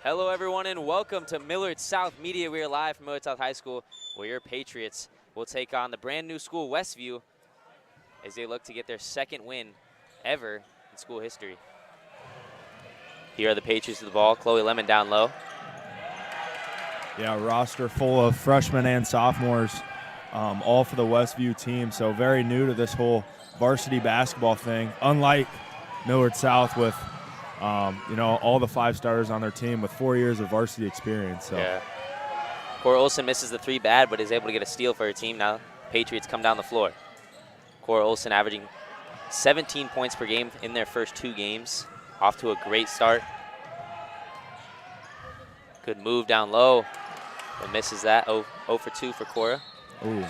Hello, everyone, and welcome to Millard South Media. We are live from Millard South High School, where your Patriots will take on the brand new school, Westview, as they look to get their second win ever in school history. Here are the Patriots with the ball. Chloe Lemon down low. Yeah, roster full of freshmen and sophomores, all for the Westview team. So very new to this whole varsity basketball thing. Unlike Millard South with, all the 5 starters on their team with 4 years of varsity experience. So. Yeah. Cora Olsen misses the 3 bad, but is able to get a steal for her team. Now Patriots come down the floor. Cora Olsen averaging 17 points per game in their first 2 games. Off to a great start. Good move down low, but misses that. 0 for 2 for Cora. Ooh.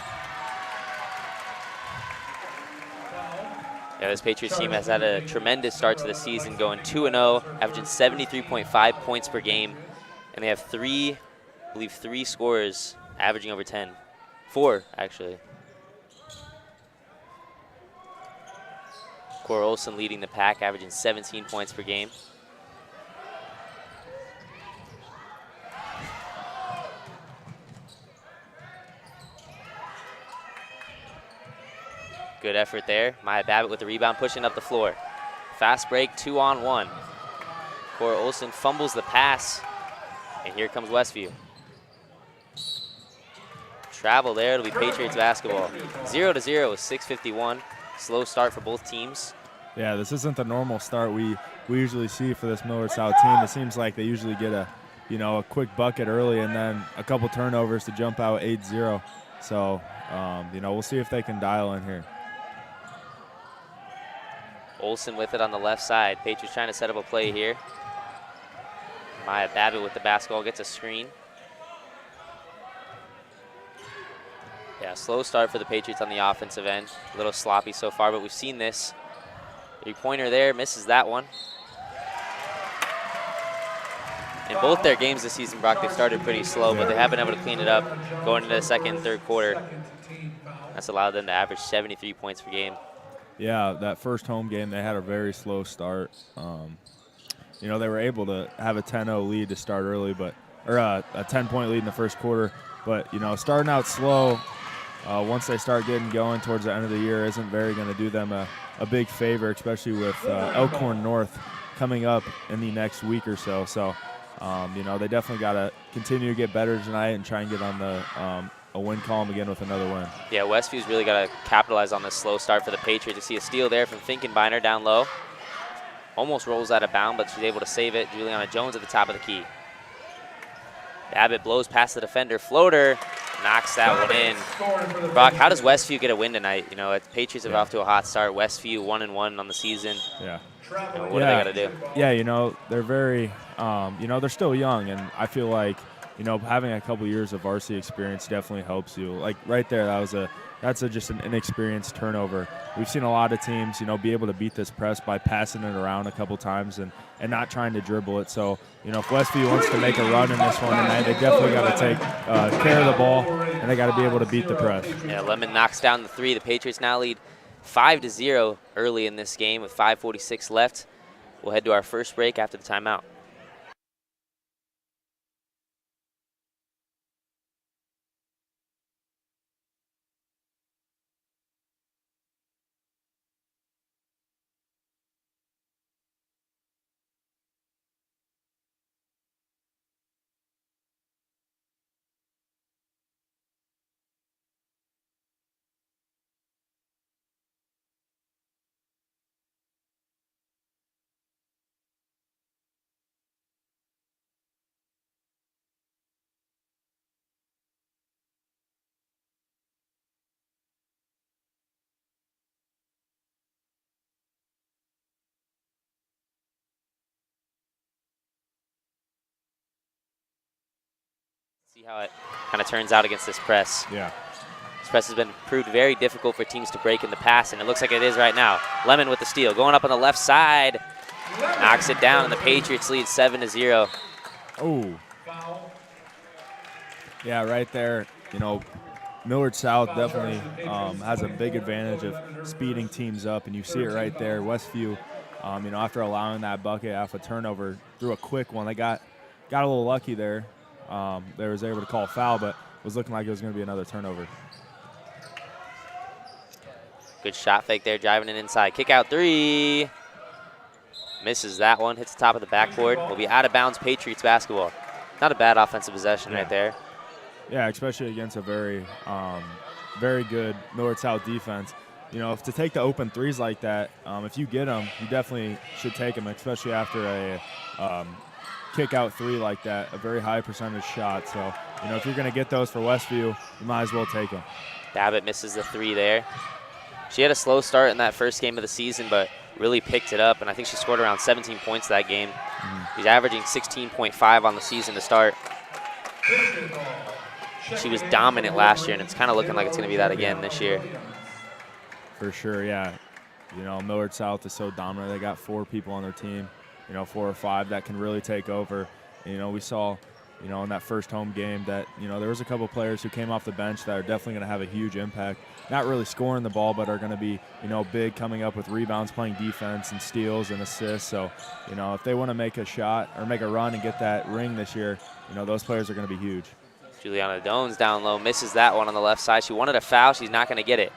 Yeah, this Patriots team has had a tremendous start to the season, going 2-0, averaging 73.5 points per game. And they have 3 scorers averaging over 10. 4, actually. Cora Olsen leading the pack, averaging 17 points per game. Good effort there. Maya Babbitt with the rebound, pushing up the floor. Fast break, 2-on-1. Cora Olsen fumbles the pass, and here comes Westview. Travel there, it'll be Patriots basketball. 0-0 with 6:51. Slow start for both teams. Yeah, this isn't the normal start we usually see for this Millard South team. It seems like they usually get a quick bucket early and then a couple turnovers to jump out 8-0. So, we'll see if they can dial in here. Olsen with it on the left side. Patriots trying to set up a play here. Maya Babbitt with the basketball, gets a screen. Yeah, slow start for the Patriots on the offensive end. A little sloppy so far, but we've seen this. 3-pointer there, misses that one. In both their games this season, Brock, they've started pretty slow, but they have been able to clean it up going into the second and third quarter. That's allowed them to average 73 points per game. Yeah, that first home game, they had a very slow start. They were able to have a 10-0 lead to start early, or a 10-point lead in the first quarter. But, starting out slow, once they start getting going towards the end of the year, isn't very going to do them a big favor, especially with Elkhorn North coming up in the next week or so. So, they definitely got to continue to get better tonight and try and get on the a win column again with another win. Yeah, Westview's really got to capitalize on this slow start for the Patriots. You see a steal there from Finkenbeiner down low. Almost rolls out of bounds, but she's able to save it. Juliana Jones at the top of the key. Babbitt blows past the defender. Floater knocks that one in. Brock, how does Westview get a win tonight? Patriots are off to a hot start. Westview 1-1 on the season. Yeah. What do they got to do? Yeah, they're very, they're still young, and I feel like, having a couple years of varsity experience definitely helps you. Like right there, that's just an inexperienced turnover. We've seen a lot of teams, be able to beat this press by passing it around a couple times and not trying to dribble it. So, if Westview wants to make a run in this one tonight, they definitely got to take care of the ball, and they got to be able to beat the press. Yeah, Lemon knocks down the 3. The Patriots now lead 5-0 early in this game with 5:46 left. We'll head to our first break after the timeout. See how it kind of turns out against this press. Yeah. This press has been proved very difficult for teams to break in the past, and it looks like it is right now. Lemon with the steal, going up on the left side, knocks it down, and the Patriots lead 7-0. Oh. Yeah, right there, Millard South definitely has a big advantage of speeding teams up, and you see it right there. Westview, after allowing that bucket off a turnover, threw a quick one. They got got a little lucky there. They was able to call a foul, but was looking like it was going to be another turnover. Good shot fake there, driving it inside. Kick out three. Misses that one, hits the top of the backboard. Will be out of bounds, Patriots basketball. Not a bad offensive possession right there. Yeah, especially against a very, very good Millard South defense. You know, if to take the open threes like that, if you get them, you definitely should take them, especially after a kick out three like that, a very high percentage shot. So, you know, if you're going to get those for Westview, you might as well take them. Babbitt misses the three there. She had a slow start in that first game of the season, but really picked it up, and I think she scored around 17 points that game. She's averaging 16.5 on the season to start. She was dominant last year, and it's kind of looking like it's going to be that again this year. For sure, yeah. You know, Millard South is so dominant. They got 4 people on their team, you know, 4 or 5 that can really take over. And, you know, we saw, you know, in that first home game that, you know, there was a couple players who came off the bench that are definitely going to have a huge impact. Not really scoring the ball, but are going to be, you know, big, coming up with rebounds, playing defense and steals and assists. So, you know, if they want to make a shot or make a run and get that ring this year, you know, those players are going to be huge. Juliana Dones down low, misses that one on the left side. She wanted a foul. She's not going to get it.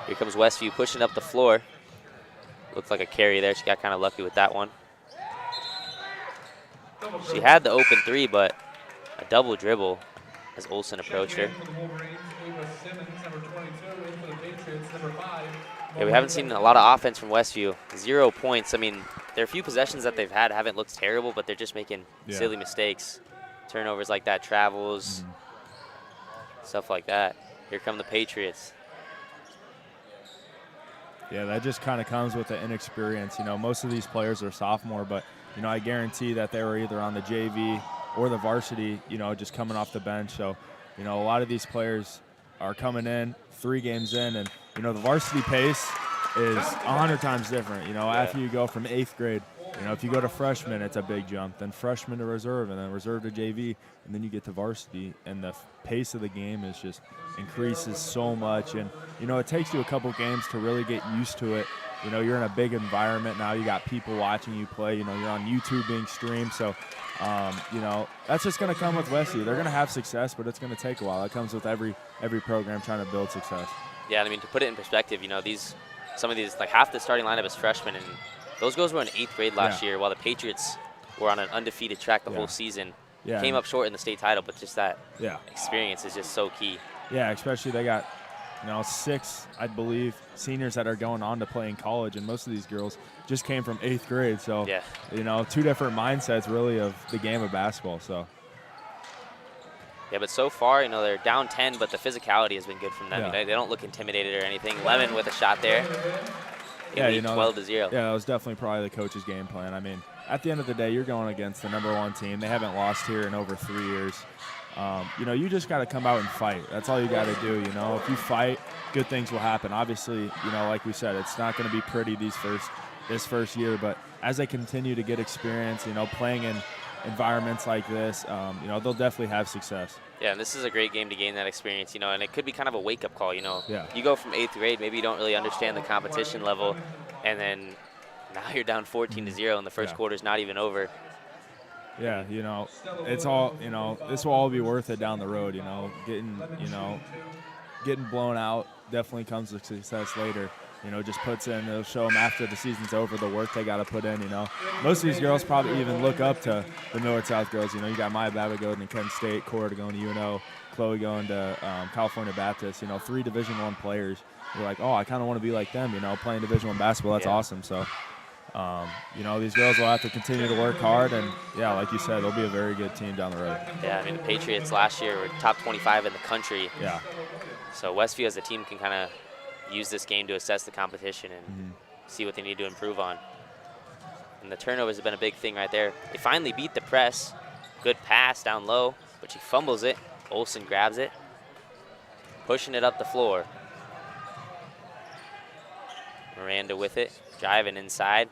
Here comes Westview pushing up the floor. Looks like a carry there. She got kind of lucky with that one. She had the open three, but a double dribble as Olsen approached her. Yeah, we haven't seen a lot of offense from Westview. 0 points. I mean, there are a few possessions that they've had haven't looked terrible, but they're just making silly mistakes. Turnovers like that, travels, stuff like that. Here come the Patriots. Yeah, that just kind of comes with the inexperience. You know, most of these players are sophomore, but, you know, I guarantee that they were either on the JV or the varsity, you know, just coming off the bench. So, you know, a lot of these players are coming in 3 games in, and, you know, the varsity pace is 100 times different. You know, after you go from 8th grade, you know, if you go to freshman, it's a big jump. Then freshman to reserve, and then reserve to JV, and then you get to varsity, and the pace of the game is just increases so much. And, you know, it takes you a couple games to really get used to it. You know, you're in a big environment now. You got people watching you play. You know, you're on YouTube being streamed. So, you know, that's just going to come with Westview. They're going to have success, but it's going to take a while. That comes with every program trying to build success. Yeah, I mean, to put it in perspective, you know, some of these, like half the starting lineup is freshmen, and those girls were in 8th grade last year, while the Patriots were on an undefeated track the whole season. Came up short in the state title, but just that experience is just so key. Yeah, especially they got, you know, 6, I believe, seniors that are going on to play in college, and most of these girls just came from 8th grade. So, you know, 2 different mindsets really of the game of basketball. So. Yeah, but so far, you know, they're down 10, but the physicality has been good from them. Yeah. You know, they don't look intimidated or anything. Lemon with a shot there. Yeah, you know, 12-0. Yeah, that was definitely probably the coach's game plan. I mean, at the end of the day, you're going against the #1 team. They haven't lost here in over 3 years. You know, you just got to come out and fight. That's all you got to do. You know, if you fight, good things will happen. Obviously, you know, like we said, it's not going to be pretty this first year, but as they continue to get experience, you know, playing in environments like this, you know, they'll definitely have success. Yeah, and this is a great game to gain that experience, you know, and it could be kind of a wake-up call, you know. Yeah. You go from 8th grade, maybe you don't really understand the competition level, and then now you're down 14-0 and the first quarter's not even over. Yeah, you know, it's all, you know, this will all be worth it down the road, you know. Getting blown out definitely comes with success later. You know, just puts in, it'll show them after the season's over the work they got to put in, you know. Most of these girls probably even look up to the Millard South girls. You know, you got Maya Babbitt going to Kent State, Cora going to UNO, Chloe going to California Baptist, you know, 3 Division I players. You're like, oh, I kind of want to be like them, you know, playing Division I basketball. That's awesome. So, you know, these girls will have to continue to work hard. And, yeah, like you said, they'll be a very good team down the road. Yeah, I mean, the Patriots last year were top 25 in the country. Yeah. So Westview as a team can kind of use this game to assess the competition and see what they need to improve on. And the turnovers have been a big thing right there. They finally beat the press. Good pass down low, but she fumbles it. Olsen grabs it, pushing it up the floor. Miranda with it, driving inside.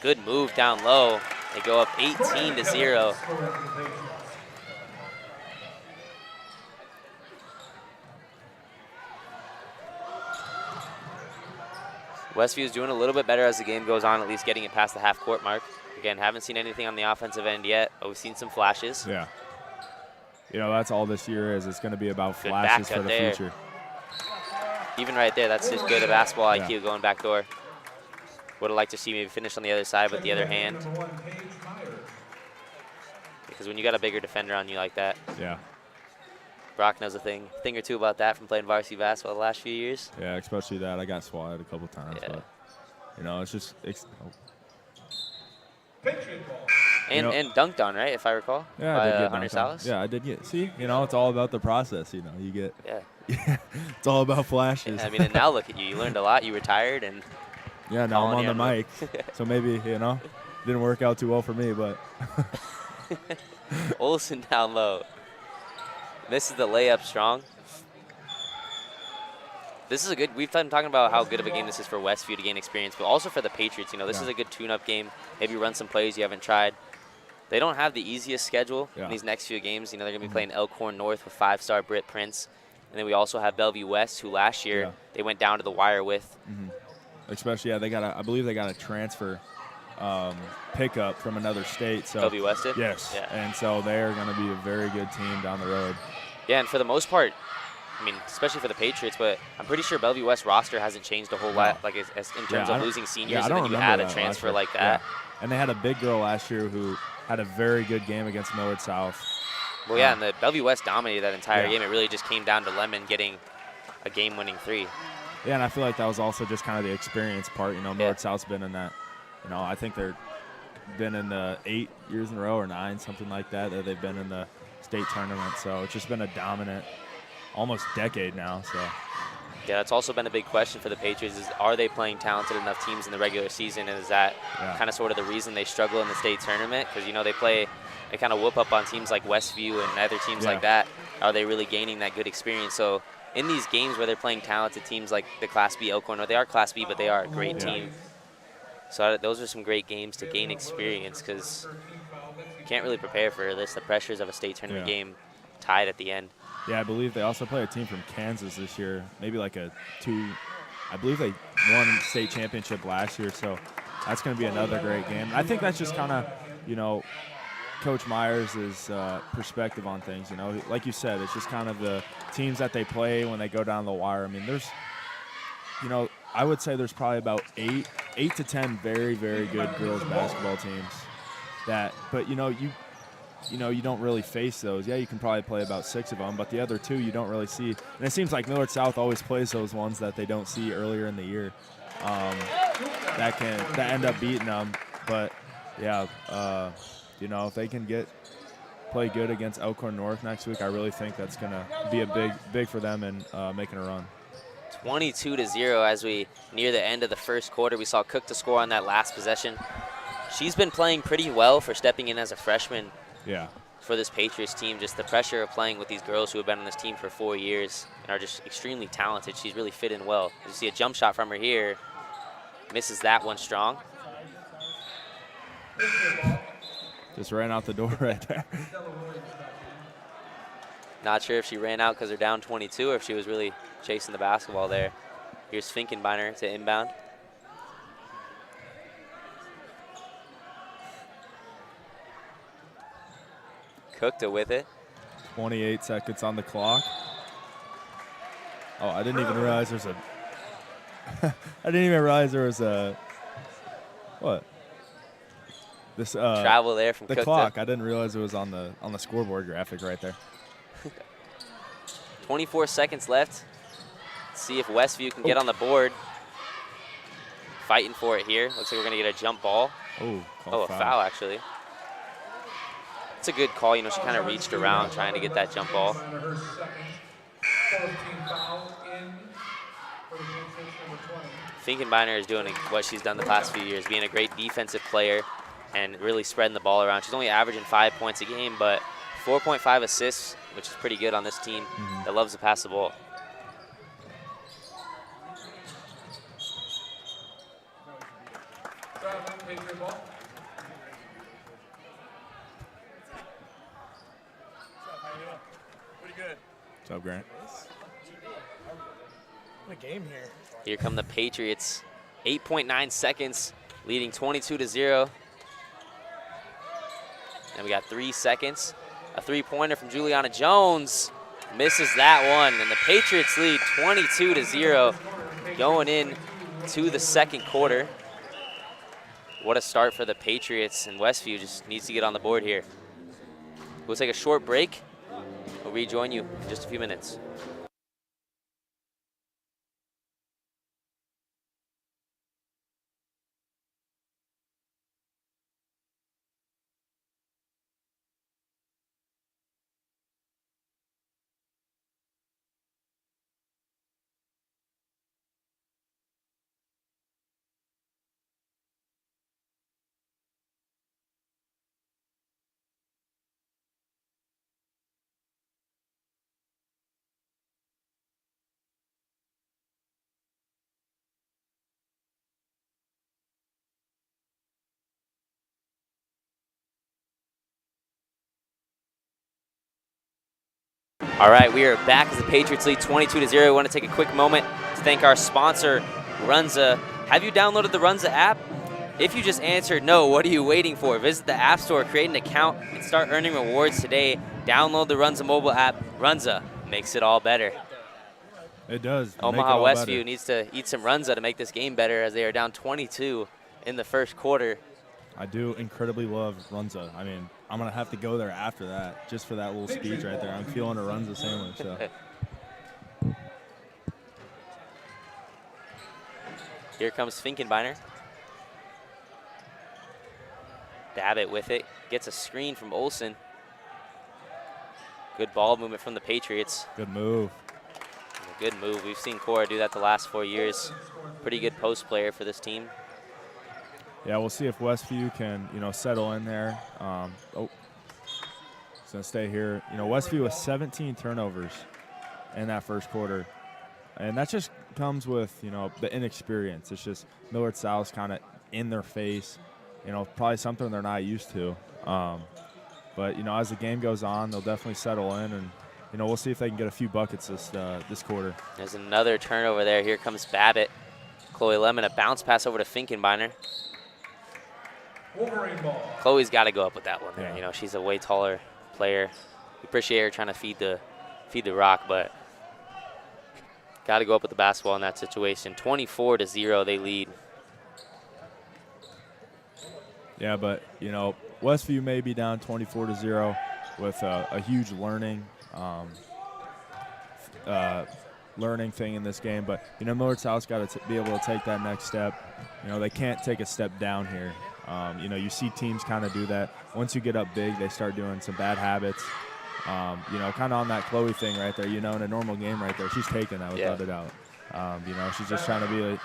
Good move down low. They go up 18-0. Westview is doing a little bit better as the game goes on, at least getting it past the half-court mark. Again, haven't seen anything on the offensive end yet, but we've seen some flashes. Yeah. You know, that's all this year is. It's going to be about flashes for the future. Even right there, that's just good basketball IQ going back door. Would have liked to see maybe finish on the other side with the other hand. Because when you got a bigger defender on you like that. Yeah. Brock knows a thing or two about that from playing varsity basketball the last few years. Yeah, especially that. I got swatted a couple times. Yeah. But, you know, it's just and dunked on, right, if I recall? Yeah, by, I did get Hunter Salas? Yeah, I did get. See, you know, it's all about the process. You know, you get. Yeah. It's all about flashes. Yeah, I mean, and now look at you. You learned a lot. You retired, and yeah, now I'm on the mic. So maybe, you know, didn't work out too well for me, but. Olsen down low. Misses the layup strong. This is a good, we've been talking about how good of a game this is for Westview to gain experience, but also for the Patriots. You know, this is a good tune-up game. Maybe run some plays you haven't tried. They don't have the easiest schedule in these next few games. You know, they're going to be playing Elkhorn North with 5-star Britt Prince. And then we also have Bellevue West, who last year they went down to the wire with. Especially, they got I believe they got a transfer pickup from another state. So Bellevue West did? Yes. Yeah. And so they're going to be a very good team down the road. Yeah, and for the most part, I mean, especially for the Patriots, but I'm pretty sure Bellevue West roster hasn't changed a whole lot, like as in terms of losing seniors, and then you add a transfer like that. Yeah. And they had a big girl last year who had a very good game against Millard South. Well, yeah, and the Bellevue West dominated that entire game. It really just came down to Lemon getting a game-winning 3. Yeah, and I feel like that was also just kind of the experience part. You know, Millard South's been in that. You know, I think they're been in the 8 years in a row or 9, something like that, that they've been in the state tournament. So it's just been a dominant, almost decade now. So. Yeah, that's also been a big question for the Patriots is, are they playing talented enough teams in the regular season, and is that kind of sort of the reason they struggle in the state tournament? Because, you know, they kind of whoop up on teams like Westview and other teams like that. Are they really gaining that good experience? So in these games where they're playing talented teams like the Class B Elkhorn, they are Class B, but they are a great team. So those are some great games to gain experience because you can't really prepare for this, the pressures of a state tournament game tied at the end. Yeah, I believe they also play a team from Kansas this year, maybe like I believe they won state championship last year, so that's going to be another great game. I think that's just kind of, you know, Coach Myers' perspective on things. You know, like you said, it's just kind of the teams that they play when they go down the wire. I mean, there's, you know, I would say there's probably about 8 to 10 very, very good girls basketball teams that, but, you know, you don't really face those. Yeah, you can probably play about 6 of them, but the other 2 you don't really see. And it seems like Millard South always plays those ones that they don't see earlier in the year that end up beating them. But, yeah, you know, if they can play good against Elkhorn North next week, I really think that's going to be a big for them in making a run. 22-0 as we near the end of the first quarter. We saw Cook to score on that last possession. She's been playing pretty well for stepping in as a freshman. Yeah. For this Patriots team, just the pressure of playing with these girls who have been on this team for 4 years and are just extremely talented. She's really fit in well. You see a jump shot from her here. Misses that one strong. Just ran out the door right there. Not sure if she ran out because they're down 22 or if she was really chasing the basketball there. Here's Finkenbeiner to inbound. Cooked it with it. 28 seconds on the clock. Oh, I didn't even realize there's a. I didn't even realize there was a. What? This travel there from the Cook clock. I didn't realize it was on the scoreboard graphic right there. 24 seconds left. Let's see if Westview can get on the board. Fighting for it here. Looks like we're going to get a jump ball. A foul actually. It's a good call. You know, she kind of reached around trying to get that jump ball. Finkenbeiner is doing what she's done the past few years, being a great defensive player and really spreading the ball around. She's only averaging 5 points a game, but 4.5 assists, which is pretty good on this team that loves to pass the ball. What's up, Grant? What a game here. Here come the Patriots 8.9 seconds, leading 22-0. And we got 3 seconds. A three-pointer from Juliana Jones. Misses that one, and the Patriots lead 22-0 going in to the second quarter. What a start for the Patriots, and Westview just needs to get on the board here. We'll take a short break. We'll rejoin you in just a few minutes. All right, we are back as the Patriots lead 22-0. I want to take a quick moment to thank our sponsor, Runza. Have you downloaded the Runza app? If you just answered no, what are you waiting for? Visit the App Store, create an account, and start earning rewards today. Download the Runza mobile app. Runza makes it all better. It does. Omaha Westview needs to eat some Runza to make this game better, as they are down 22 in the first quarter. I do incredibly love Runza. I mean, I'm going to have to go there after that, just for that little speech right there. I'm feeling a Runza sandwich. So. Here comes Finkenbeiner. Babbitt with it. Gets a screen from Olsen. Good ball movement from the Patriots. Good move. Good move. We've seen Cora do that the last 4 years. Pretty good post player for this team. Yeah, we'll see if Westview can, settle in there. It's going to stay here. Westview with 17 turnovers in that first quarter. And that just comes with, the inexperience. It's just Millard South's kind of in their face, probably something they're not used to. But, as the game goes on, they'll definitely settle in. And, we'll see if they can get a few buckets this quarter. There's another turnover there. Here comes Babbitt. Chloe Lemon, a bounce pass over to Finkenbeiner. Chloe's got to go up with that one there. Yeah. She's a way taller player. We appreciate her trying to feed the rock, but got to go up with the basketball in that situation. 24-0, they lead. Yeah, but Westview may be down 24-0 with a huge learning thing in this game, but Millard South's got to be able to take that next step. They can't take a step down here. You see teams kind of do that. Once you get up big, they start doing some bad habits. Kind of on that Chloe thing right there. In a normal game right there, she's taking that without a doubt. She's just trying to be a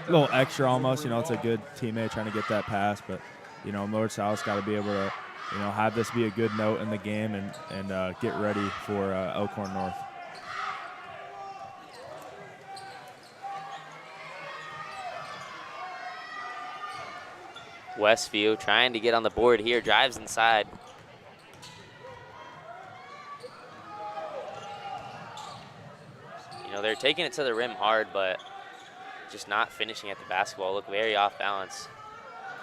little extra almost. It's a good teammate trying to get that pass, but Millard South's got to be able to have this be a good note in the game and get ready for Elkhorn North. Westview trying to get on the board here, drives inside. They're taking it to the rim hard, but just not finishing at the basketball. Look very off balance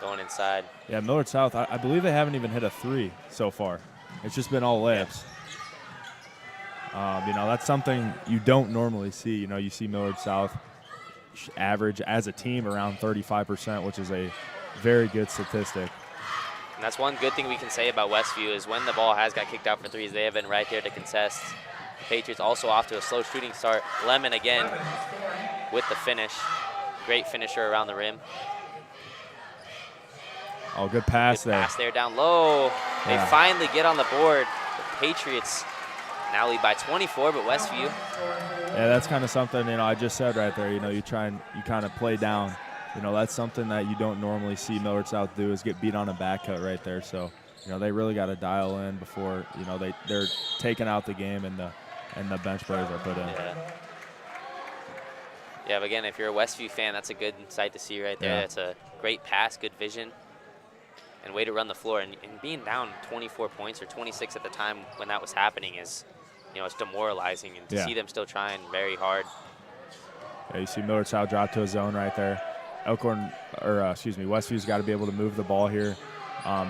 going inside. Yeah, Millard South, I believe they haven't even hit a three so far. It's just been all layups. That's something you don't normally see. You see Millard South average as a team around 35%, which is a very good statistic. And that's one good thing we can say about Westview is when the ball has got kicked out for threes, they have been right there to contest. The Patriots also off to a slow shooting start. Lemon again with the finish. Great finisher around the rim. Oh, good pass there. Pass there down low. They finally get on the board. The Patriots now lead by 24, but Westview. Yeah, that's kind of something, I just said right there. You kind of play down. That's something that you don't normally see Millard South do is get beat on a back cut right there. So, they really got to dial in before, they're taking out the game and the bench players are put in. Yeah, but again, if you're a Westview fan, that's a good sight to see right there. Yeah. That's a great pass, good vision, and way to run the floor. And being down 24 points or 26 at the time when that was happening is, it's demoralizing. And to see them still trying very hard. Yeah, you see Millard South drop to a zone right there. Westview's got to be able to move the ball here,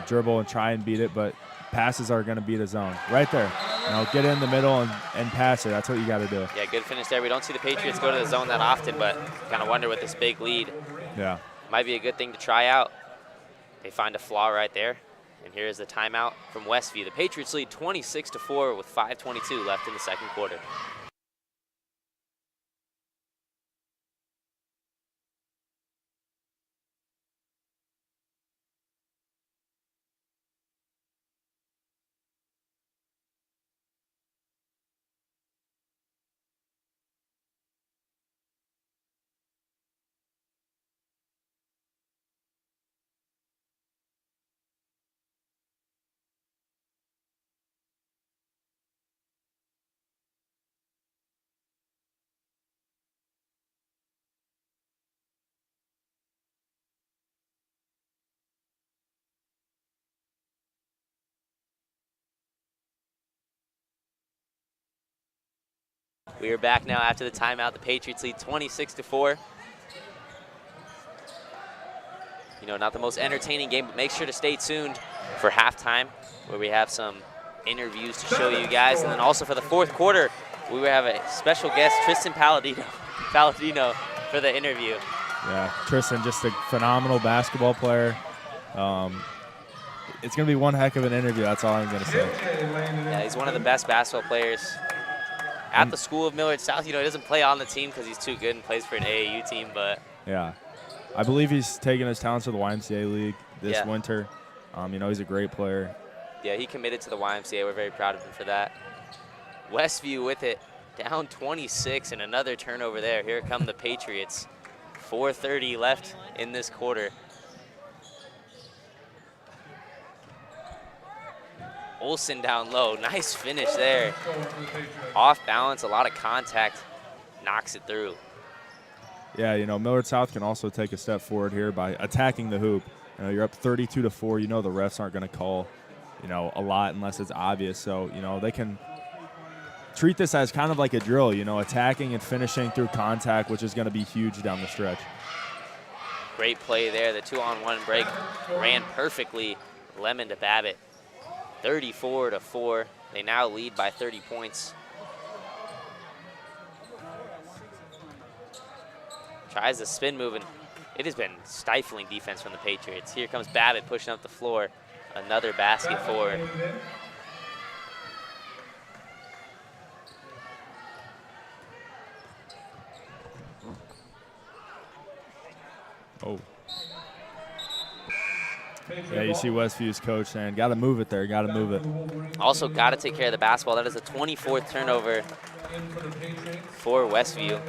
dribble and try and beat it, but passes are going to beat a zone. Right there. Get in the middle and pass it. That's what you got to do. Yeah, good finish there. We don't see the Patriots go to the zone that often, but kind of wonder with this big lead. Yeah. Might be a good thing to try out. They find a flaw right there. And here is the timeout from Westview. The Patriots lead 26-4 with 5:22 left in the second quarter. We are back now after the timeout. The Patriots lead 26-4. Not the most entertaining game, but make sure to stay tuned for halftime, where we have some interviews to show you guys. And then also for the fourth quarter, we will have a special guest, Tristan Palladino for the interview. Yeah, Tristan, just a phenomenal basketball player. It's going to be one heck of an interview. That's all I'm going to say. Yeah, he's one of the best basketball players at the school of Millard South. He doesn't play on the team because he's too good and plays for an AAU team, but yeah, I believe he's taking his talents to the YMCA League this winter. He's a great player. Yeah, he committed to the YMCA. We're very proud of him for that. Westview with it, down 26, and another turnover there. Here come the Patriots. 4:30 left in this quarter. Olsen down low. Nice finish there. Off balance, a lot of contact. Knocks it through. Yeah, Millard South can also take a step forward here by attacking the hoop. You're up 32-4. The refs aren't going to call, a lot unless it's obvious. So, they can treat this as kind of like a drill, attacking and finishing through contact, which is going to be huge down the stretch. Great play there. The 2-on-1 break ran perfectly. Lemon to Babbitt. 34-4. They now lead by 30 points. Tries the spin move, and it has been stifling defense from the Patriots. Here comes Babbitt pushing up the floor. Another basket for. Oh. Yeah, you see Westview's coach saying, got to move it there, got to move it. Also got to take care of the basketball. That is the 24th turnover for Westview.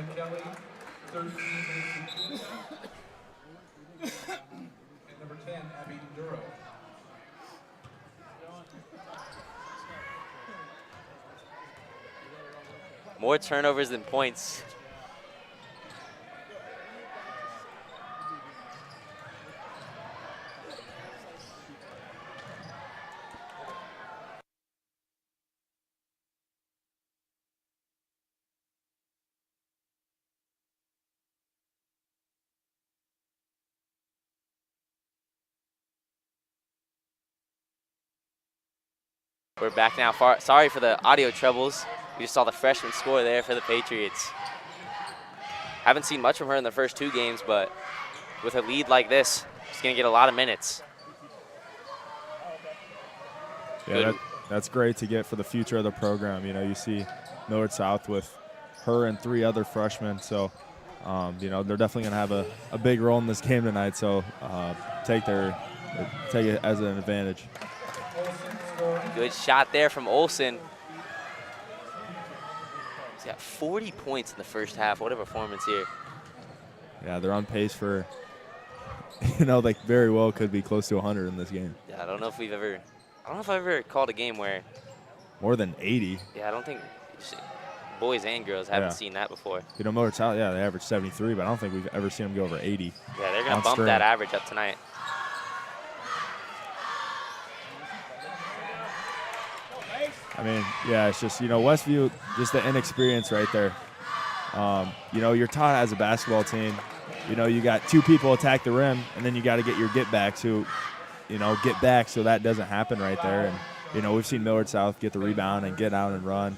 More turnovers than points. We're back now. Sorry for the audio troubles. We just saw the freshman score there for the Patriots. Haven't seen much from her in the first two games, but with a lead like this, she's going to get a lot of minutes. Yeah, that's great to get for the future of the program. You see Millard South with her and three other freshmen, so they're definitely going to have a big role in this game tonight. So take it as an advantage. Good shot there from Olsen. He's got 40 points in the first half. What a performance here. Yeah, they're on pace for, they very well could be close to 100 in this game. Yeah, I don't know if I've ever called a game where. More than 80. Yeah, I don't think boys and girls haven't seen that before. Millard South, they average 73, but I don't think we've ever seen them go over 80. Yeah, they're going to bump that average up tonight. It's just, Westview, just the inexperience right there. You're taught as a basketball team, you know, you got two people attack the rim, and then you got to get your get backs who, you know, get back so that doesn't happen right there. And, you know, we've seen Millard South get the rebound and get out and run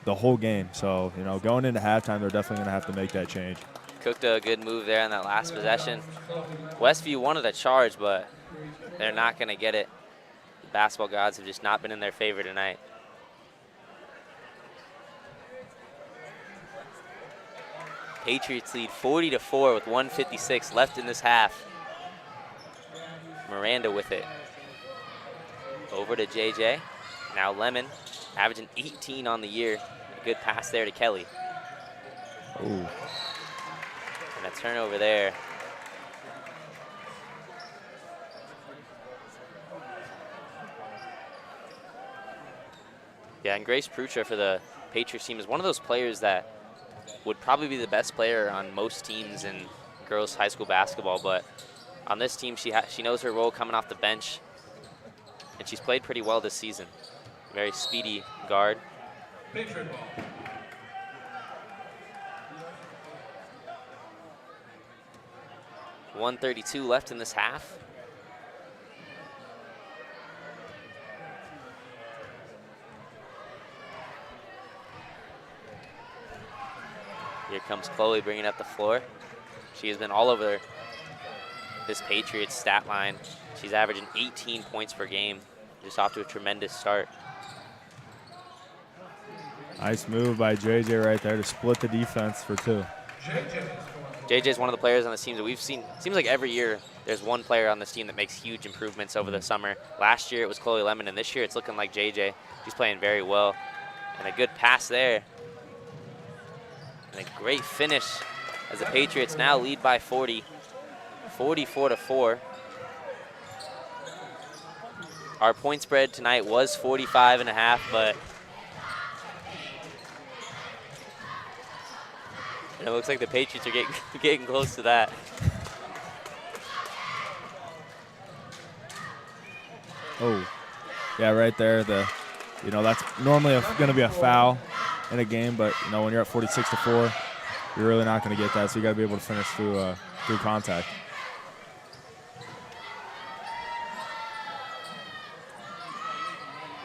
the whole game. So, you know, going into halftime, they're definitely going to have to make that change. Cooked a good move there on that last possession. Westview wanted a charge, but they're not going to get it. The basketball gods have just not been in their favor tonight. Patriots lead 40-4 with 1:56 left in this half. Miranda with it. Over to JJ. Now Lemon, averaging 18 on the year. A good pass there to Kelly. Ooh. And a turnover there. Yeah, and Grace Prucha for the Patriots team is one of those players that would probably be the best player on most teams in girls high school basketball, but on this team, she knows her role coming off the bench, and she's played pretty well this season. Very speedy guard. Patriot ball. .132 left in this half. Here comes Chloe bringing up the floor. She has been all over this Patriots stat line. She's averaging 18 points per game, just off to a tremendous start. Nice move by JJ right there to split the defense for two. JJ is one of the players on this team that we've seen. Seems like every year there's one player on this team that makes huge improvements over the summer. Last year it was Chloe Lemon, and this year it's looking like JJ. She's playing very well. And a good pass there. And a great finish as the Patriots now lead by 40, 44-4. Our point spread tonight was 45.5, but it looks like the Patriots are getting close to that. Oh, yeah, right there. You know, that's normally going to be a foul in a game, but you know, when you're at 46-4, you're really not going to get that. So you got to be able to finish through contact.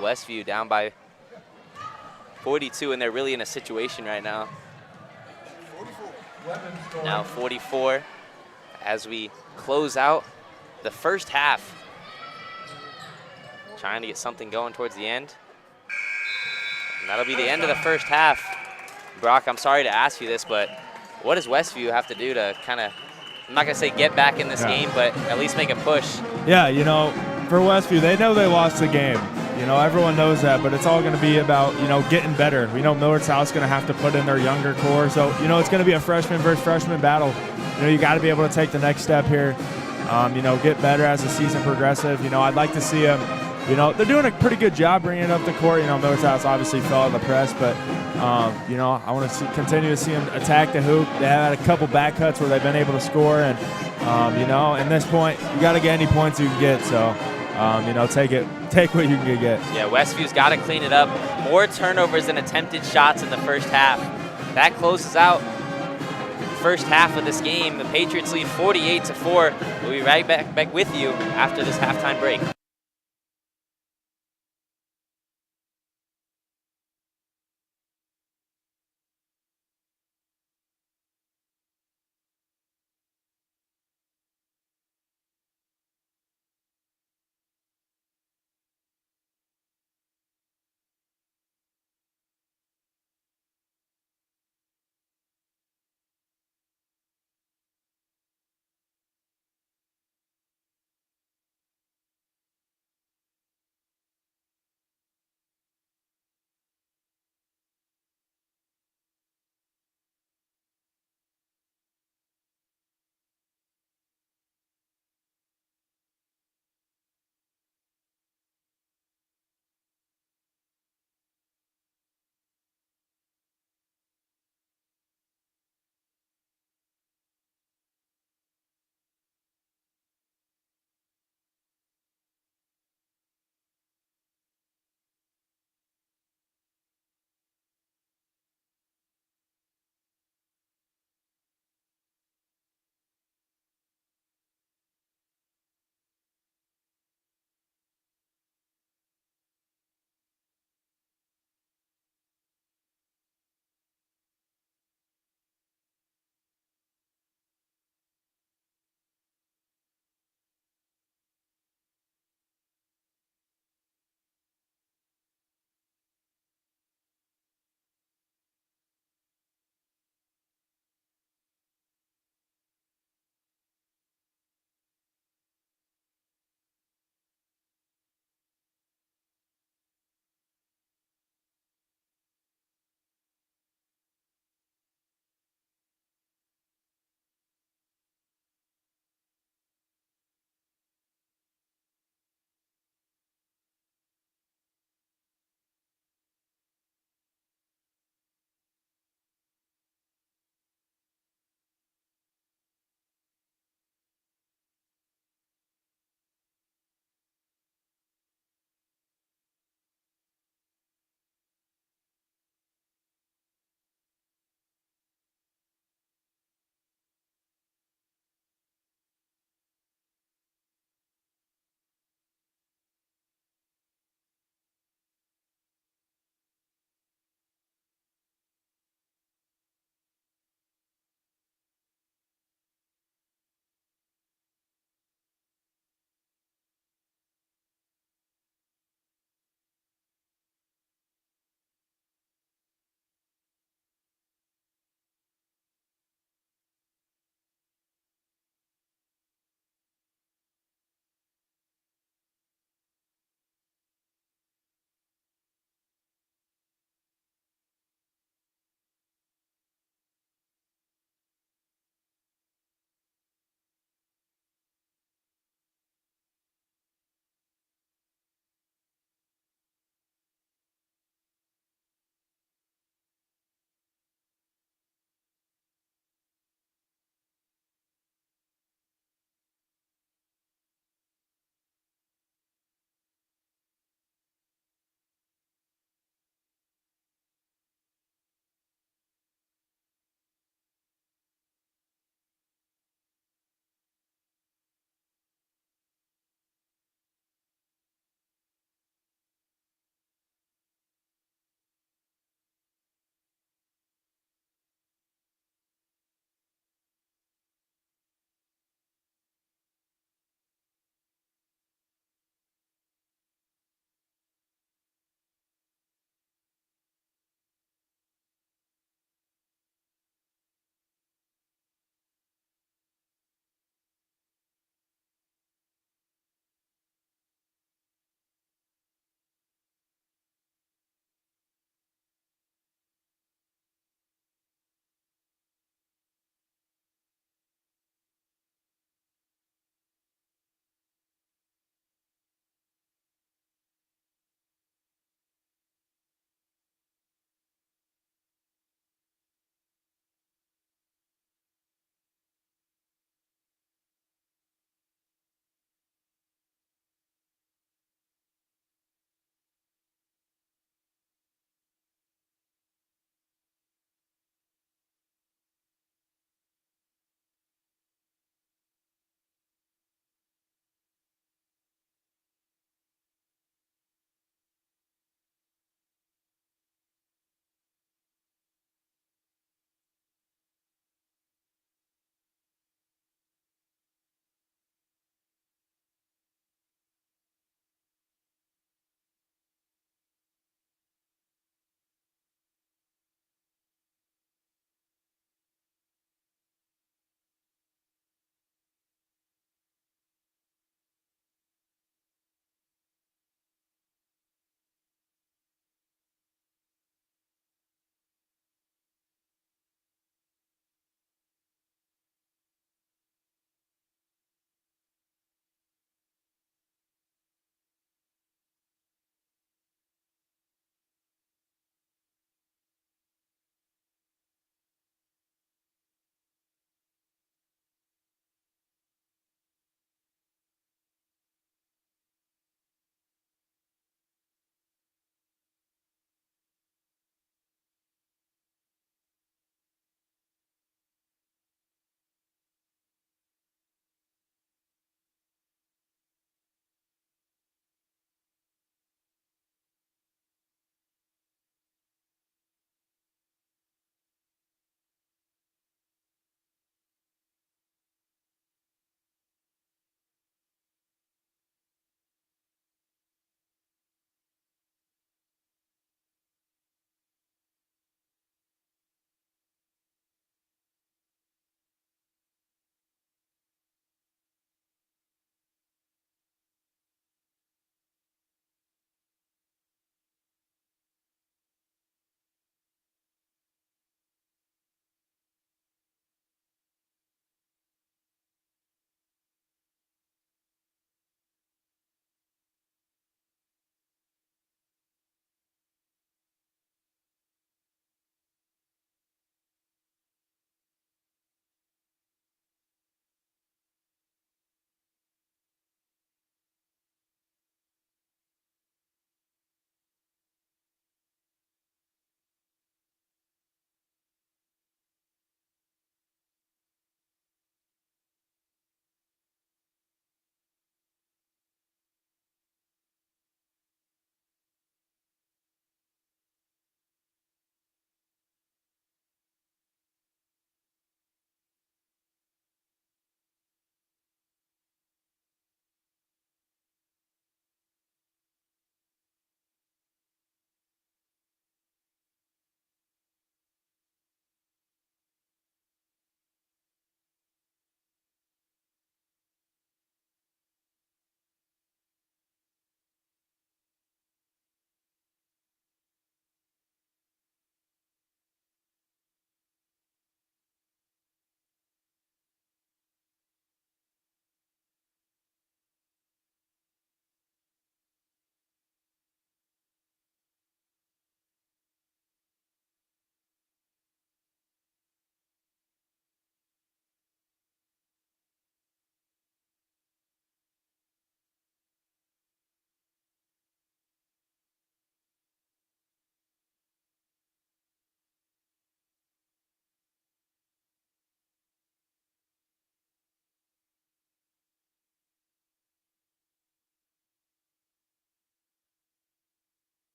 Westview down by 42, and they're really in a situation right now. Now 44 as we close out the first half. Trying to get something going towards the end. And that'll be the end of the first half. Brock, I'm sorry to ask you this, but what does Westview have to do to kind of, I'm not going to say get back in this game, but at least make a push? Yeah, you know, for Westview, they know they lost the game. You know, everyone knows that, but it's all going to be about, you know, getting better. We know Millard South's going to have to put in their younger core. So, you know, it's going to be a freshman versus freshman battle. You know, you got to be able to take the next step here, you know, get better as the season progresses. You know, I'd like to see them, you know, they're doing a pretty good job bringing it up the court. You know, Millard South obviously fell in the press, but, you know, I want to continue to see them attack the hoop. They had a couple back cuts where they've been able to score. And, you know, at this point, you got to get any points you can get. So, you know, take what you can get. Yeah, Westview's got to clean it up. More turnovers than attempted shots in the first half. That closes out the first half of this game. The Patriots lead 48-4. We'll be right back with you after this halftime break.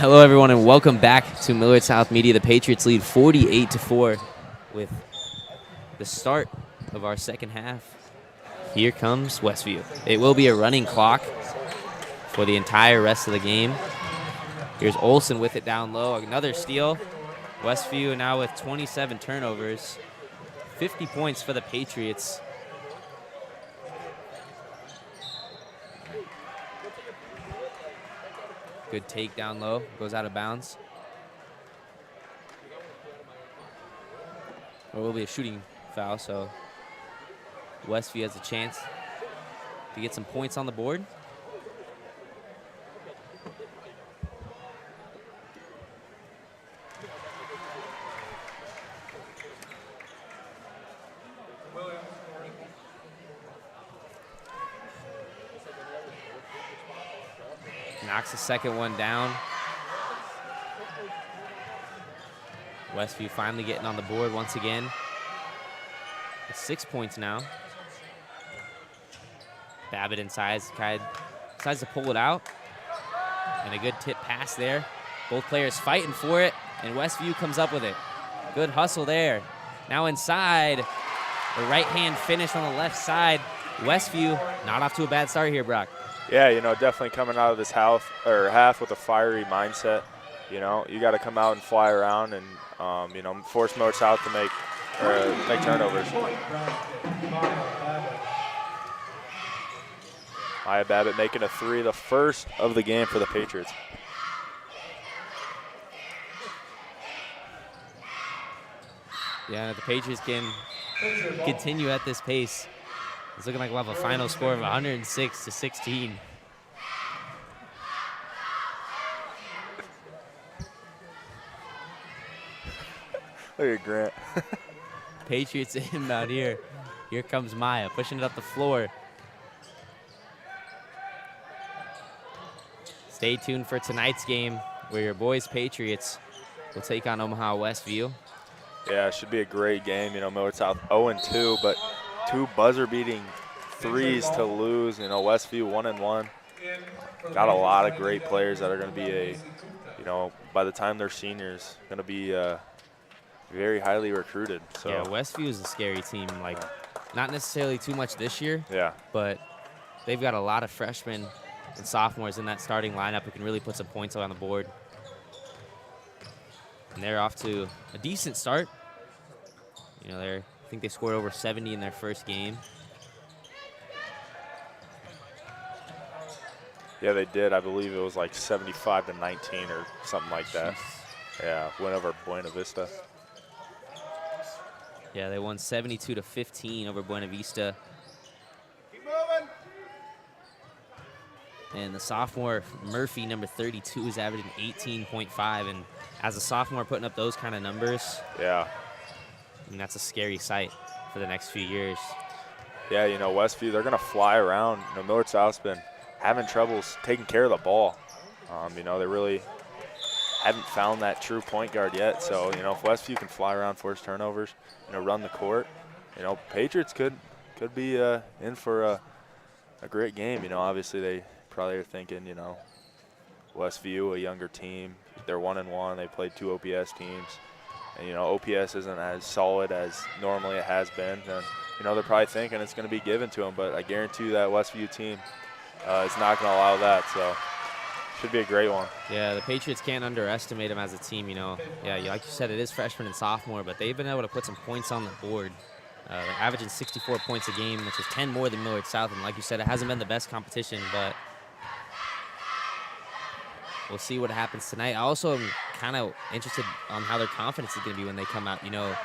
Hello, everyone, and welcome back to Millard South Media. The Patriots lead 48-4 with the start of our second half. Here comes Westview. It will be a running clock for the entire rest of the game. Here's Olsen with it down low. Another steal. Westview now with 27 turnovers. 50 points for the Patriots. Good take down low. Goes out of bounds. It will be a shooting foul, so Westview has a chance to get some points on the board. Knocks the second one down. Westview finally getting on the board once again. It's 6 points now. Babbitt decides to pull it out. And a good tip pass there. Both players fighting for it, and Westview comes up with it. Good hustle there. Now inside. The right hand finish on the left side. Westview not off to a bad start here, Brock. Yeah, you know, definitely coming out of this half with a fiery mindset. You know, you got to come out and fly around and, you know, force Millard South to make turnovers. Maya Babbitt making a three, the first of the game for the Patriots. Yeah, if the Patriots can continue at this pace, it's looking like we'll have a final score of 106-16. Look at Grant. Patriots inbound here. Here comes Maya, pushing it up the floor. Stay tuned for tonight's game, where your boys Patriots will take on Omaha Westview. Yeah, it should be a great game. You know, Millard South 0-2, but 2 buzzer-beating threes to lose. You know, Westview 1-1. Got a lot of great players that are going to be you know, by the time they're seniors, going to be very highly recruited. So yeah, Westview is a scary team. Like, not necessarily too much this year. Yeah. But they've got a lot of freshmen and sophomores in that starting lineup who can really put some points on the board. And they're off to a decent start. You know, I think they scored over 70 in their first game. Yeah, they did. I believe it was like 75-19 or something like that. Jeez. Yeah, win over Buena Vista. Yeah, they won 72-15 over Buena Vista. Keep moving. And the sophomore, Murphy, number 32, is averaging 18.5. And as a sophomore putting up those kind of numbers, Yeah. I mean, that's a scary sight for the next few years. Yeah, you know, Westview, they're going to fly around. You know, Millard South's been having troubles taking care of the ball. You know, they really haven't found that true point guard yet. So, you know, if Westview can fly around, force turnovers, you know, run the court, you know, Patriots could be in for a great game. You know, obviously they probably are thinking, you know, Westview, a younger team, they're 1-1. They played 2 OPS teams. And, you know, OPS isn't as solid as normally it has been. And, you know, they're probably thinking it's going to be given to them. But I guarantee you that Westview team is not going to allow that. So should be a great one. Yeah, the Patriots can't underestimate them as a team, you know. Yeah, like you said, it is freshman and sophomore, but they've been able to put some points on the board. They're averaging 64 points a game, which is 10 more than Millard South. And like you said, it hasn't been the best competition, but we'll see what happens tonight. I also am kind of interested on how their confidence is going to be when they come out. You know,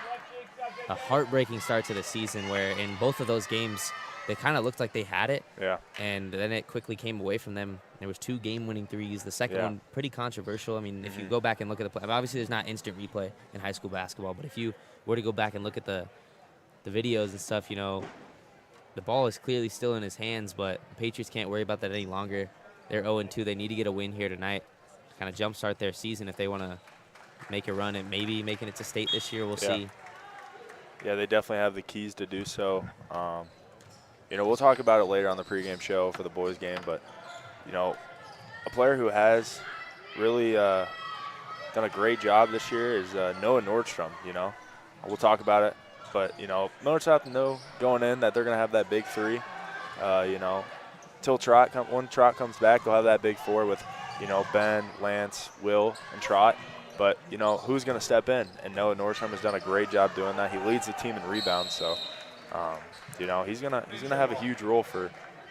a heartbreaking start to the season where in both of those games, they kind of looked like they had it. Yeah. And then it quickly came away from them. There was 2 game-winning threes. The second one, pretty controversial. I mean, if you go back and look at the play, obviously there's not instant replay in high school basketball, but if you were to go back and look at the videos and stuff, you know, the ball is clearly still in his hands, but the Patriots can't worry about that any longer. They're 0-2. They need to get a win here tonight to kind of jumpstart their season if they want to make a run at maybe making it to state this year. We'll see. Yeah, they definitely have the keys to do so. You know, we'll talk about it later on the pregame show for the boys game, but, you know, a player who has really done a great job this year is Noah Nordstrom. We'll talk about it, but Millard South know going in that they're going to have that big three. Till when Trot comes back, they'll have that big four with Ben, Lance, Will, and Trot. But who's going to step in? And Noah Nordstrom has done a great job doing that. He leads the team in rebounds, so he's gonna have a huge role for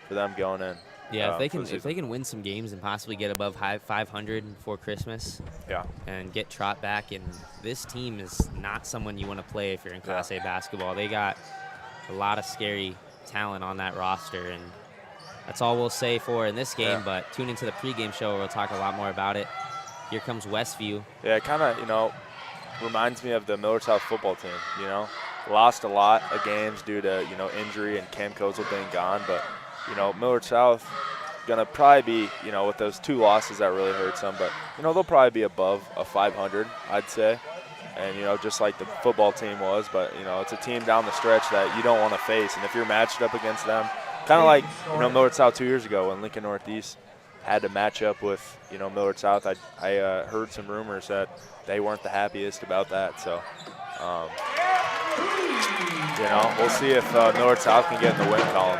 them going in. Yeah, if they can win some games and possibly get above 500 before Christmas, yeah, and get Trot back, and this team is not someone you want to play if you're in Class A basketball. They got a lot of scary talent on that roster, and that's all we'll say for in this game. Yeah. But tune into the pregame show where we'll talk a lot more about it. Here comes Westview. Yeah, it kind of reminds me of the Millard South football team. Lost a lot of games due to injury and Cam Kozel being gone, but Millard South gonna probably be with those 2 losses that really hurts them, but they'll probably be above a 500, I'd say, and just like the football team was, but it's a team down the stretch that you don't want to face, and if you're matched up against them, kind of like Millard South 2 years ago when Lincoln Northeast had to match up with Millard South. I heard some rumors that they weren't the happiest about that, so we'll see if Millard South can get in the win column.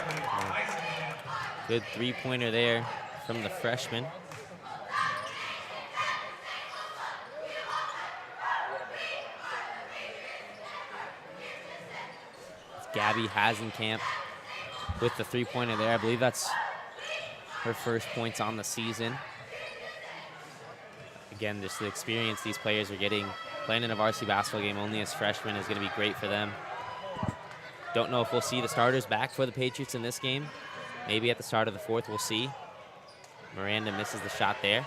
Good three-pointer there from the freshman. It's Gabby Hasenkamp with the three-pointer there. I believe that's her first points on the season. Again, just the experience these players are getting playing in a varsity basketball game only as freshmen is going to be great for them. Don't know if we'll see the starters back for the Patriots in this game. Maybe at the start of the fourth, we'll see. Miranda misses the shot there.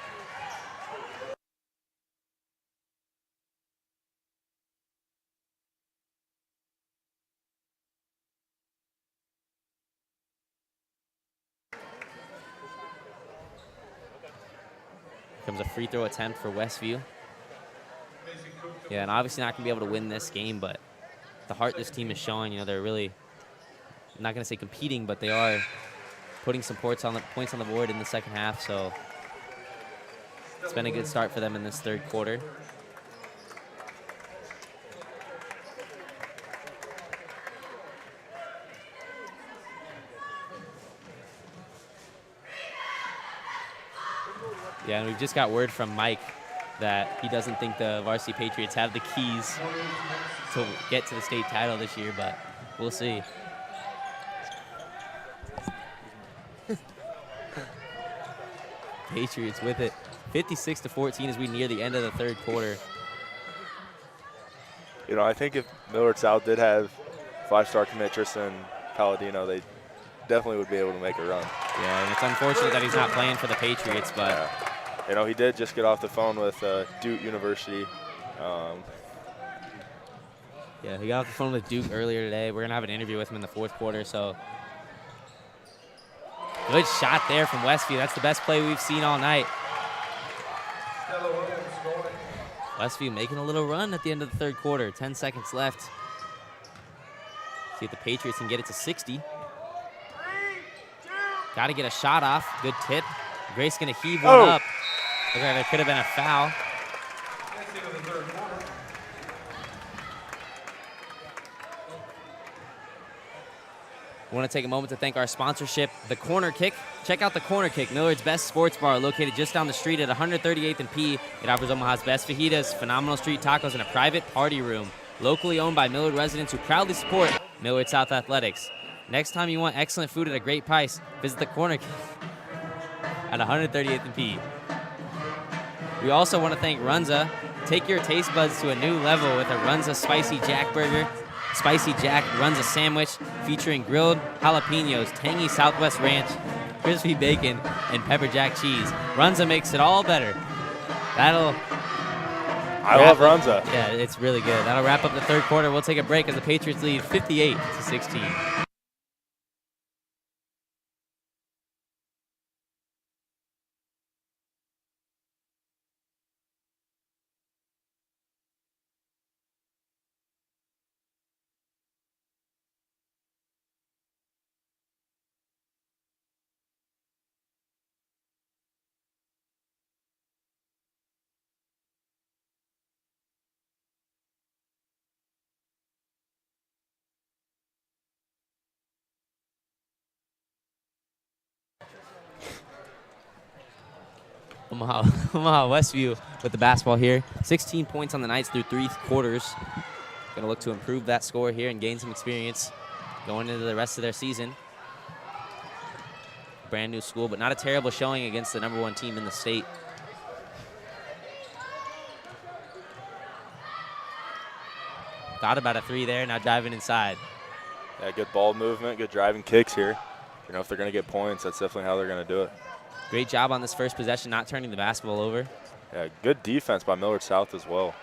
Comes a free throw attempt for Westview. Yeah, and obviously not going to be able to win this game, but the heart this team is showing, they're really, I'm not going to say competing, but they are putting some points on the board in the second half, so it's been a good start for them in this third quarter. Yeah, and we've just got word from Mike that he doesn't think the Varsity Patriots have the keys to get to the state title this year, but we'll see. Patriots with it, 56-14 as we near the end of the third quarter. I think if Millard South did have 5-star commit Tristan Palladino, they definitely would be able to make a run. Yeah, and it's unfortunate that he's not playing for the Patriots, but he did just get off the phone with Duke University. Yeah, he got off the phone with Duke earlier today. We're going to have an interview with him in the fourth quarter, so good shot there from Westview. That's the best play we've seen all night. Westview making a little run at the end of the third quarter. 10 seconds left. See if the Patriots can get it to 60. Got to get a shot off. Good tip. Grace going to heave one up. Looks like there could have been a foul. I want to take a moment to thank our sponsorship, The Corner Kick. Check out The Corner Kick, Millard's best sports bar, located just down the street at 138th and P. It offers Omaha's best fajitas, phenomenal street tacos, and a private party room. Locally owned by Millard residents who proudly support Millard South Athletics. Next time you want excellent food at a great price, visit The Corner Kick at 138th and P. We also want to thank Runza. Take your taste buds to a new level with a Runza Spicy Jack Burger. Spicy Jack Runza sandwich featuring grilled jalapenos, tangy Southwest ranch, crispy bacon, and pepper jack cheese. Runza makes it all better. I love Runza. Yeah, it's really good. That'll wrap up the third quarter. We'll take a break as the Patriots lead 58-16. Omaha Westview with the basketball here. 16 points on the Knights through 3 quarters. Going to look to improve that score here and gain some experience going into the rest of their season. Brand new school, but not a terrible showing against the #1 team in the state. Thought about a 3 there, now diving inside. Yeah, good ball movement, good driving kicks here. You know, if they're going to get points, that's definitely how they're going to do it. Great job on this first possession, not turning the basketball over. Yeah, good defense by Millard South as well.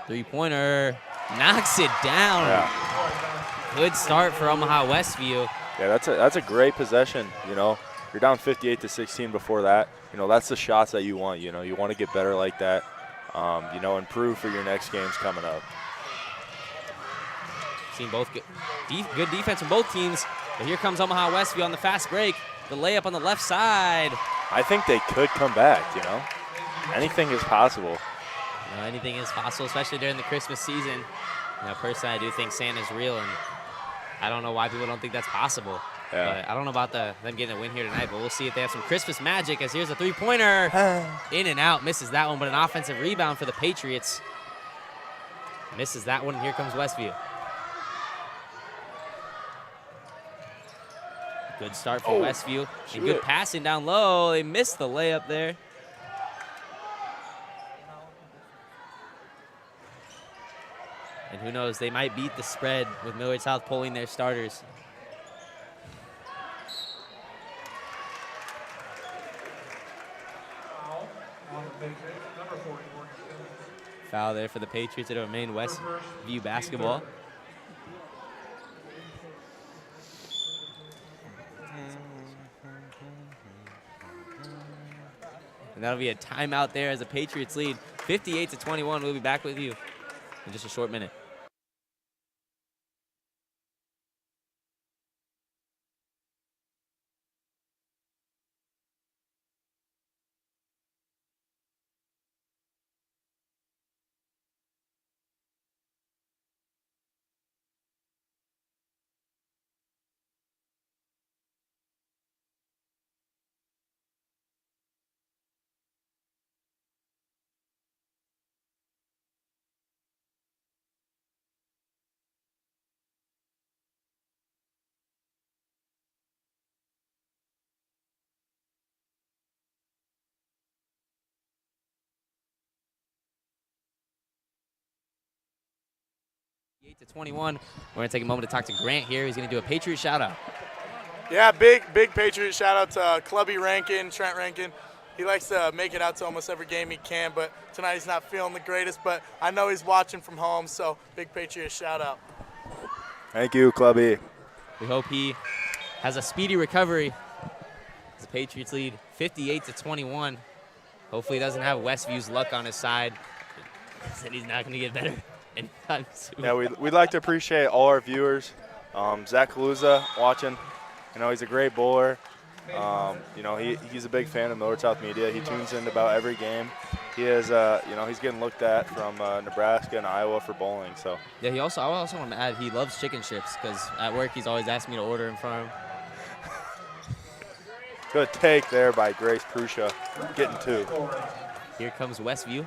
3-pointer, knocks it down. Yeah. Good start for Omaha Westview. Yeah, that's a great possession. You know, you're down 58-16 before that. You know, that's the shots that you want. You know, you want to get better like that. You know, improve for your next games coming up. Seen both good defense from both teams. But here comes Omaha Westview on the fast break. The layup on the left side. I think they could come back, you know. Anything is possible. You know, anything is possible, especially during the Christmas season. You know, personally, I do think Santa's real, and I don't know why people don't think that's possible. Yeah. But I don't know about them getting a win here tonight, but we'll see if they have some Christmas magic, as here's a 3-pointer. In and out, misses that one, but an offensive rebound for the Patriots. Misses that one, and here comes Westview. Good start for Westview. And good passing down low. They missed the layup there. And who knows, they might beat the spread with Millard South pulling their starters. Foul there for the Patriots. It'll remain Westview basketball. And that'll be a timeout there as the Patriots lead 58-21. We'll be back with you in just a short minute. To 21. We're going to take a moment to talk to Grant here. He's going to do a Patriot shout-out. Yeah, big Patriot shout-out to Clubby Rankin, Trent Rankin. He likes to make it out to almost every game he can, but tonight he's not feeling the greatest, but I know he's watching from home, so big Patriot shout-out. Thank you, Clubby. We hope he has a speedy recovery as the Patriots lead 58-21. Hopefully he doesn't have Westview's luck on his side. He said he's not going to get better anytime soon. Yeah, we'd like to appreciate all our viewers. Zach Kaluza watching. You know, he's a great bowler. You know, he's a big fan of Millard South Media. He tunes in about every game. He is, you know, he's getting looked at from Nebraska and Iowa for bowling. So yeah, I also want to add he loves chicken strips because at work he's always asked me to order them for him. Good take there by Grace Prusha, getting two. Here comes Westview.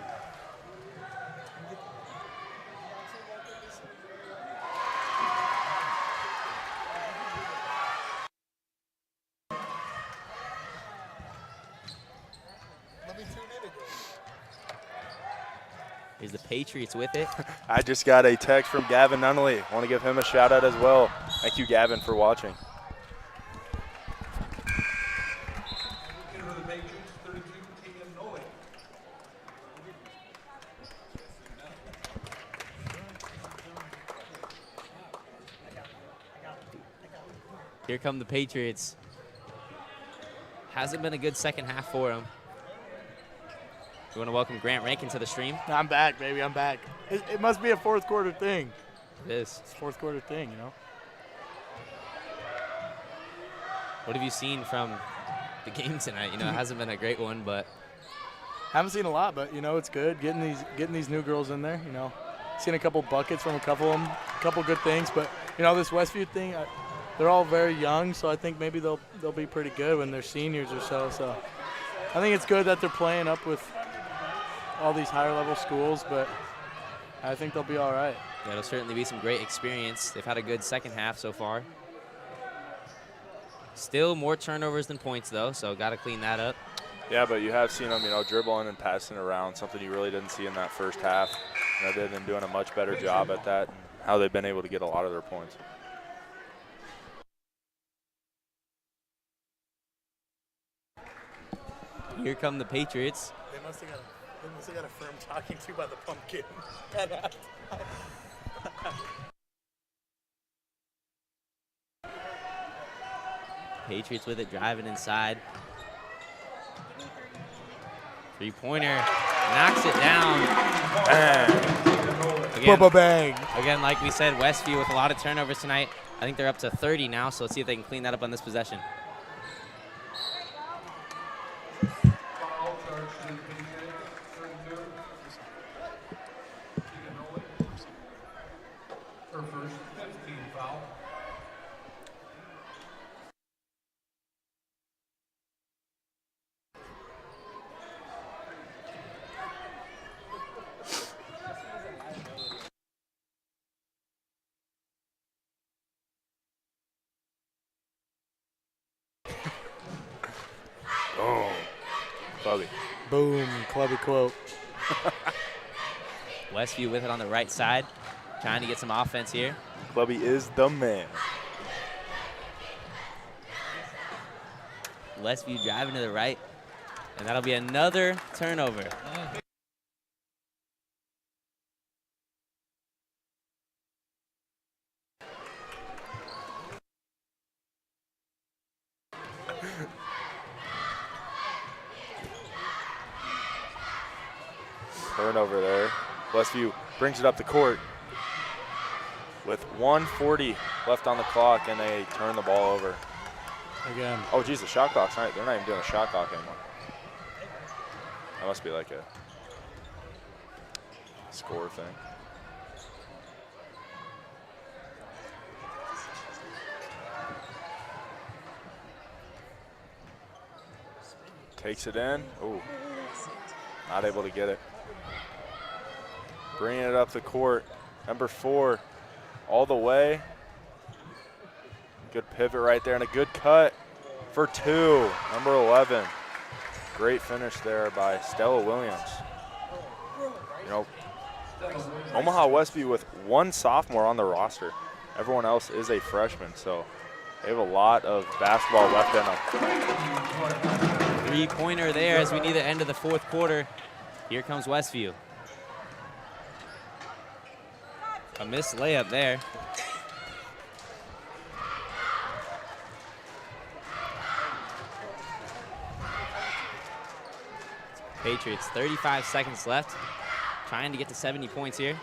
Is the Patriots with it? I just got a text from Gavin Nunnally. I want to give him a shout out as well. Thank you, Gavin, for watching. Here come the Patriots. Hasn't been a good second half for them. We want to welcome Grant Rankin to the stream. I'm back, baby. I'm back. It must be a fourth quarter thing. It is. It's a fourth quarter thing, you know. What have you seen from the game tonight? You know, it hasn't been a great one, but Haven't seen a lot, but you know it's good getting these new girls in there. You know, seen a couple buckets from a couple of them, a couple good things. But you know this Westview thing, they're all very young, so I think maybe they'll be pretty good when they're seniors or so. So I think it's good that they're playing up with all these higher level schools, but I think they'll be all right. Yeah, it'll certainly be some great experience. They've had a good second half so far. Still more turnovers than points, though, so got to clean that up. Yeah, but you have seen them, dribbling and passing around, something you really didn't see in that first half. They've been doing a much better job at that, and how they've been able to get a lot of their points. Here come the Patriots. They must have got a firm talking to by the pumpkin. Patriots with it, driving inside. Three-pointer, knocks it down. Bang. Again, like we said, Westview with a lot of turnovers tonight. I think they're up to 30 now, so let's see if they can clean that up on this possession. Clubby. Boom, clubby quote. Westview with it on the right side, trying to get some offense here. Clubby is the man. Westview driving to the right, and that'll be another turnover. Turnover there. Westview brings it up the court with 1:40 left on the clock, and they turn the ball over. Again. Oh, geez, the shot clock's not. They're not even doing a shot clock anymore. That must be like a score thing. Takes it in. Ooh, not able to get it. Bringing it up the court. Number 4, all the way. Good pivot right there and a good cut for 2. Number 11. Great finish there by Stella Williams. Omaha Westview with 1 sophomore on the roster. Everyone else is a freshman, so they have a lot of basketball left in them. Three-pointer there as we near the end of the fourth quarter. Here comes Westview. A missed layup there. Patriots, 35 seconds left. Trying to get to 70 points here.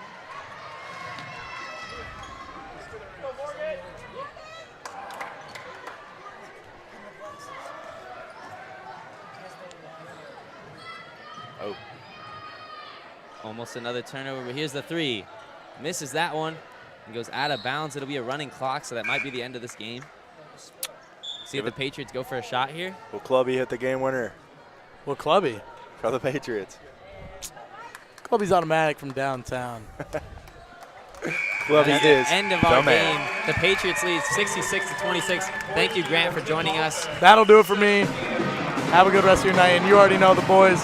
Oh. Almost another turnover, but here's the 3. Misses that one and goes out of bounds. It'll be a running clock, so that might be the end of this game. See if the Patriots go for a shot here. Will Clubby hit the game winner Well, clubby. for the Patriots? Clubby's automatic from downtown. Clubby That's is the end of the our man. game. The Patriots lead 66-26. Thank you, Grant, for joining us. That'll do it for me. Have a good rest of your night, and you already know the boys.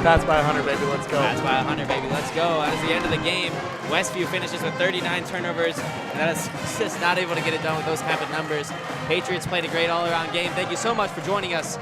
That's by 100, baby. Let's go. That's by 100, baby. Let's go. That is the end of the game. Westview finishes with 39 turnovers, and that is just not able to get it done with those type of numbers. Patriots played a great all-around game. Thank you so much for joining us